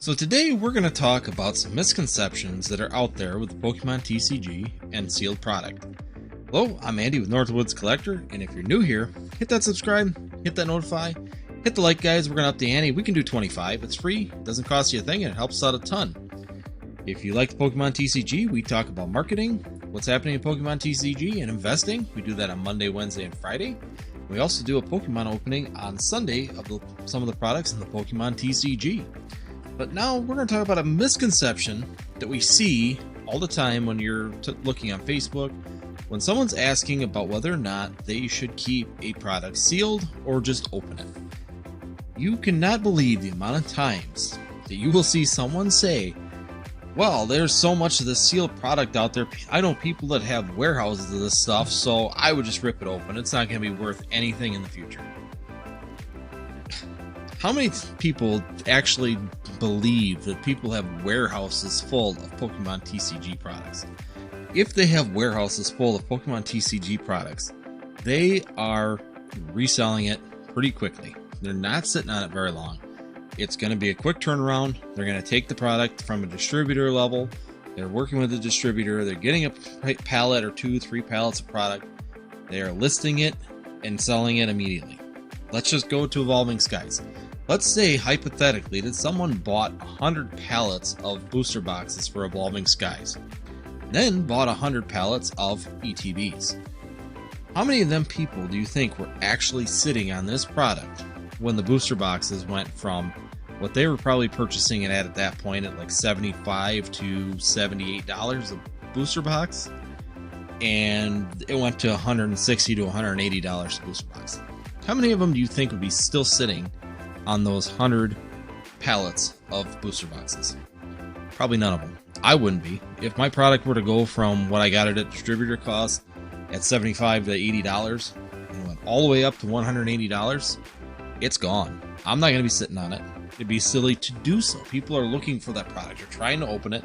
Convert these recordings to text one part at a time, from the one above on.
So today we're going to talk about some misconceptions that are out there with the Pokemon TCG and sealed product. Hello, I'm Andy with Northwoods Collector, and if you're new here, hit that subscribe, hit that notify, hit the like, guys. We're going to up the ante. We can do 25. It's free, it doesn't cost you a thing, and it helps out a ton. If you like the Pokemon TCG, we talk about marketing, what's happening in Pokemon TCG, and investing. We do that on Monday, Wednesday, and Friday. We also do a Pokemon opening on Sunday of some of the products in the Pokemon TCG. But now we're going to talk about a misconception that we see all the time when you're looking on Facebook, when someone's asking about whether or not they should keep a product sealed or just open it. You cannot believe the amount of times that you will see someone say, well, there's so much of this sealed product out there. I know people that have warehouses of this stuff, so I would just rip it open. It's not going to be worth anything in the future. How many people actually believe that people have warehouses full of Pokemon TCG products? If they have warehouses full of Pokemon TCG products, they are reselling it pretty quickly. They're not sitting on it very long. It's going to be a quick turnaround. They're going to take the product from a distributor level. They're working with a distributor. They're getting a pallet or 2-3 pallets of product. They are listing it and selling it immediately. Let's just go to Evolving Skies. Let's say, hypothetically, that someone bought 100 pallets of booster boxes for Evolving Skies, then bought 100 pallets of ETBs. How many of them people do you think were actually sitting on this product when the booster boxes went from what they were probably purchasing it at that point at like $75 to $78 a booster box, and it went to $160 to $180 a booster box? How many of them do you think would be still sitting on those 100 pallets of booster boxes? Probably none of them. I wouldn't be. If my product were to go from what I got it at distributor cost at $75 to $80 and went all the way up to $180, it's gone. I'm not going to be sitting on it. It'd be silly to do so. People are looking for that product. You're trying to open it,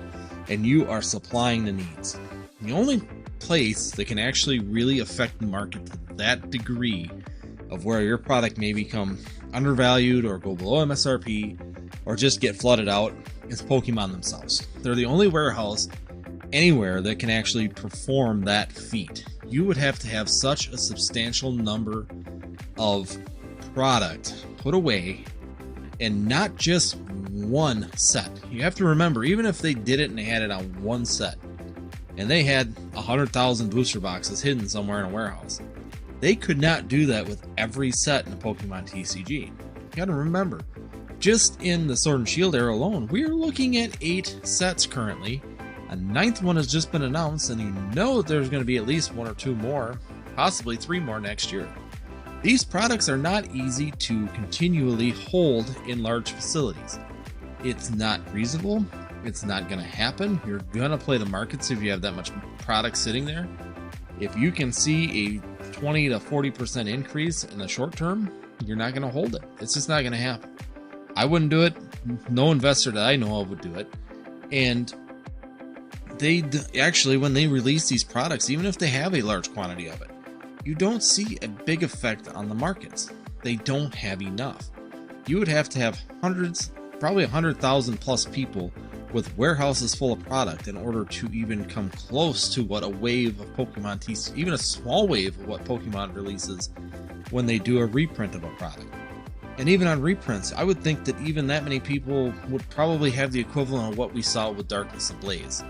and you are supplying the needs. The only place that can actually really affect the market to that degree of where your product may become undervalued or go below MSRP or just get flooded out is Pokemon themselves. They're the only warehouse anywhere that can actually perform that feat. You would have to have such a substantial number of product put away, and not just one set. You have to remember, even if they did it and they had it on one set and they had 100,000 booster boxes hidden somewhere in a warehouse, they could not do that with every set in the Pokemon TCG. You gotta remember, just in the Sword and Shield era alone, we're looking at 8 sets currently. A 9th one has just been announced, and you know that there's going to be at least 1 or 2 more, possibly 3 more next year. These products are not easy to continually hold in large facilities. It's not reasonable. It's not going to happen. You're going to play the markets if you have that much product sitting there. If you can see a 20 to 40% increase in the short term, you're not going to hold it. It's just not going to happen. I wouldn't do it. No investor that I know of would do it. And they actually, when they release these products, even if they have a large quantity of it, you don't see a big effect on the markets. They don't have enough. You would have to have hundreds, probably 100,000 plus people with warehouses full of product in order to even come close to what a wave of Pokemon TCG, even a small wave of what Pokemon releases when they do a reprint of a product. And even on reprints, I would think that even that many people would probably have the equivalent of what we saw with Darkness Ablaze.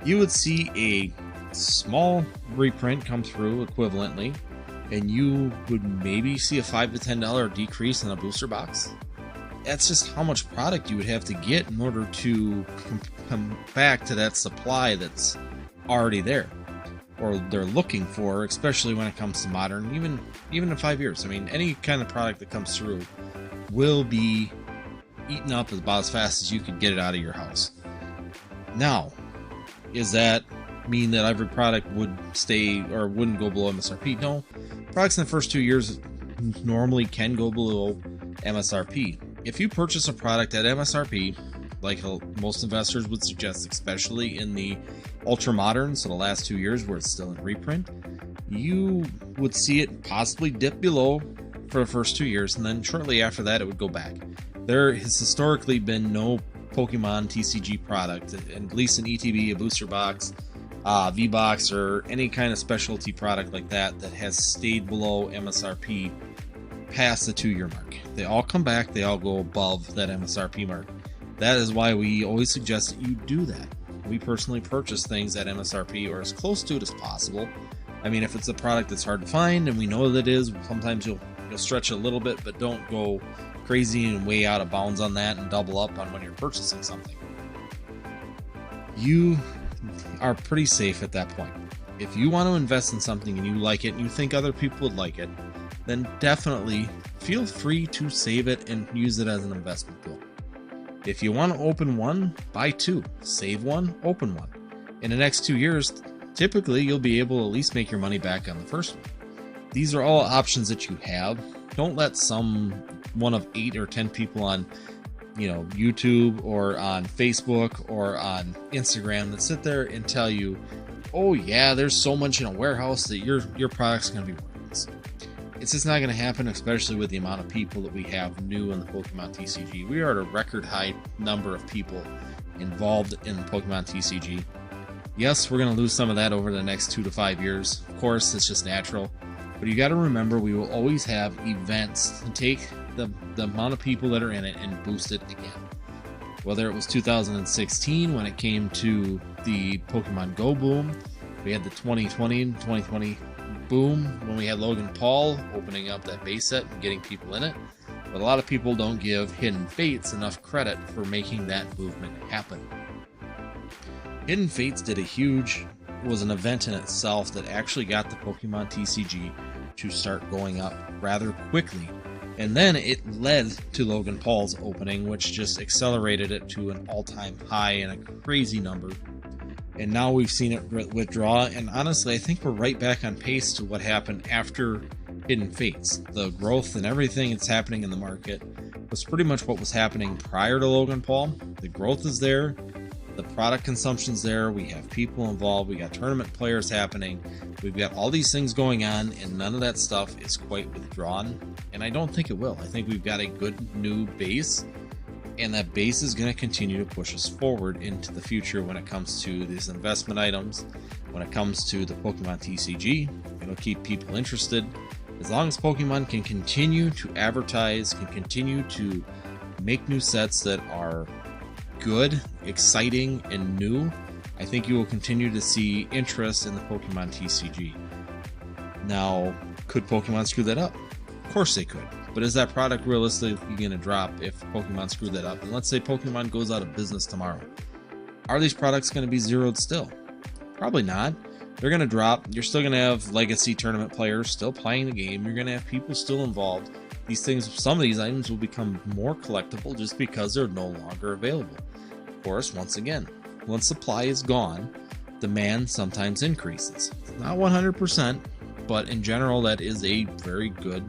You would see a small reprint come through equivalently, and you would maybe see a $5 to $10 decrease in a booster box. That's just how much product you would have to get in order to come back to that supply that's already there, or they're looking for, especially when it comes to modern, even in 5 years. I mean, any kind of product that comes through will be eaten up about as fast as you could get it out of your house. Now, does that mean that every product would stay or wouldn't go below MSRP? No. Products in the first 2 years normally can go below MSRP. If you purchase a product at MSRP, like most investors would suggest, especially in the ultra modern, so the last 2 years where it's still in reprint, you would see it possibly dip below for the first 2 years, and then shortly after that it would go back. There has historically been no Pokemon TCG product, and at least an ETB, a booster box, V-Box, or any kind of specialty product like that has stayed below MSRP past the 2-year mark. They all come back, they all go above that MSRP mark. That is why we always suggest that you do that. We personally purchase things at MSRP or as close to it as possible. I mean, if it's a product that's hard to find and we know that it is, sometimes you'll stretch it a little bit, but don't go crazy and way out of bounds on that and double up on when you're purchasing something. You are pretty safe at that point. If you want to invest in something and you like it and you think other people would like it, then definitely feel free to save it and use it as an investment tool. If you want to open one, buy 2, save one, open one. In the next 2 years, typically you'll be able to at least make your money back on the first one. These are all options that you have. Don't let one of 8 or 10 people on YouTube or on Facebook or on Instagram that sit there and tell you, oh yeah, there's so much in a warehouse that your product's going to be worthless. It's just not going to happen, especially with the amount of people that we have new in the Pokemon TCG. We are at a record high number of people involved in the Pokemon TCG. Yes, we're going to lose some of that over the next 2 to 5 years. Of course, it's just natural. But you got to remember, we will always have events to take the amount of people that are in it and boost it again. Whether it was 2016 when it came to the Pokemon Go boom, we had the 2020 boom when we had Logan Paul opening up that base set and getting people in it. But a lot of people don't give Hidden Fates enough credit for making that movement happen. Hidden Fates was an event in itself that actually got the Pokemon TCG to start going up rather quickly. And then it led to Logan Paul's opening, which just accelerated it to an all-time high and a crazy number. And now we've seen it withdraw, and honestly, I think we're right back on pace to what happened after Hidden Fates. The growth and everything that's happening in the market was pretty much what was happening prior to Logan Paul. The growth is there. The product consumption's there. We have people involved. We got tournament players happening. We've got all these things going on, and none of that stuff is quite withdrawn. And I don't think it will. I think we've got a good new base, and that base is going to continue to push us forward into the future when it comes to these investment items, when it comes to the Pokemon TCG. It'll keep people interested. As long as Pokemon can continue to advertise, can continue to make new sets that are good, exciting, and new, I think you will continue to see interest in the Pokemon TCG. Now, could Pokemon screw that up? Of course they could. But is that product realistically going to drop if Pokemon screw that up? And let's say Pokemon goes out of business tomorrow. Are these products going to be zeroed still? Probably not. They're going to drop. You're still going to have legacy tournament players still playing the game. You're going to have people still involved. Some of these items will become more collectible just because they're no longer available. Of course, once again, once supply is gone, demand sometimes increases. Not 100%, but in general, that is a very good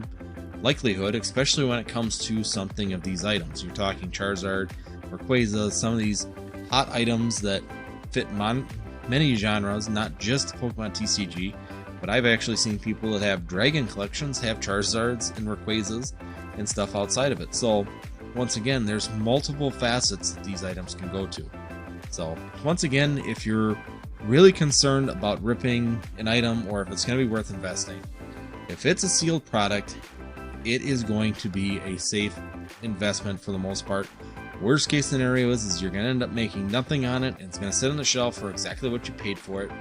likelihood, especially when it comes to something of these items. You're talking Charizard, Rayquaza, some of these hot items that fit many genres, not just Pokemon TCG, but I've actually seen people that have Dragon collections have Charizards and Rayquazas and stuff outside of it. So once again, there's multiple facets that these items can go to. So once again, if you're really concerned about ripping an item or if it's going to be worth investing, if it's a sealed product, it is going to be a safe investment for the most part. Worst case scenario is you're going to end up making nothing on it, and it's going to sit on the shelf for exactly what you paid for it,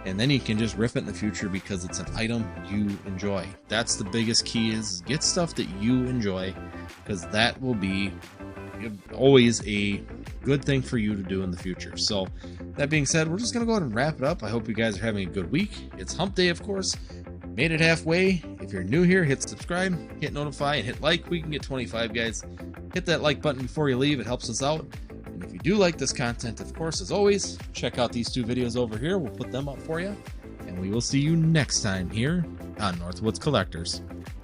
and then you can just rip it in the future because it's an item you enjoy. That's the biggest key, is get stuff that you enjoy, because that will be always a good thing for you to do in the future. So that being said, we're just going to go ahead and wrap it up. I hope you guys are having a good week. It's hump day, of course. Made it halfway. If you're new here, hit subscribe, hit notify, and hit like. We can get 25, guys. Hit that like button before you leave. It helps us out. And if you do like this content, of course, as always, check out these 2 videos over here. We'll put them up for you. And we will see you next time here on Northwoods Collectors.